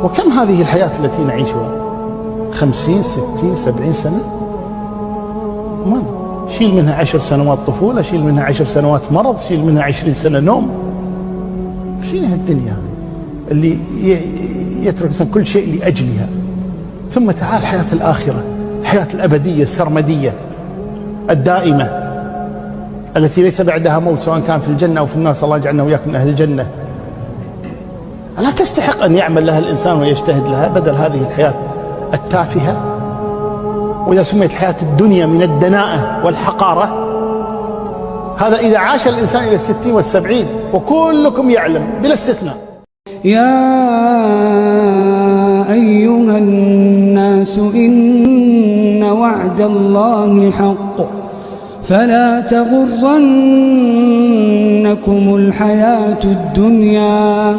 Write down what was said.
وكم هذه الحياة التي نعيشها؟ 50 60 70 سنة؟ ماذا؟ شيل منها 10 سنوات طفولة، شيل منها 10 سنوات مرض، شيل منها 20 سنة نوم. شيل الدنيا هذه اللي يترك الإنسان كل شيء لأجلها. ثم تعال حياة الآخرة، الحياة الأبدية السرمدية الدائمة التي ليس بعدها موت، سواء كان في الجنة أو في النار. صلى الله يجعلنا وإياكم من أهل الجنة. ألا تستحق أن يعمل لها الإنسان ويجتهد لها بدل هذه الحياة التافهة؟ وإذا سميت الحياة الدنيا من الدناءة والحقارة، هذا إذا عاش الإنسان إلى 60 و70، وكلكم يعلم بلا استثناء. يا أيها الناس إن وعد الله حق فلا تغرنكم الحياة الدنيا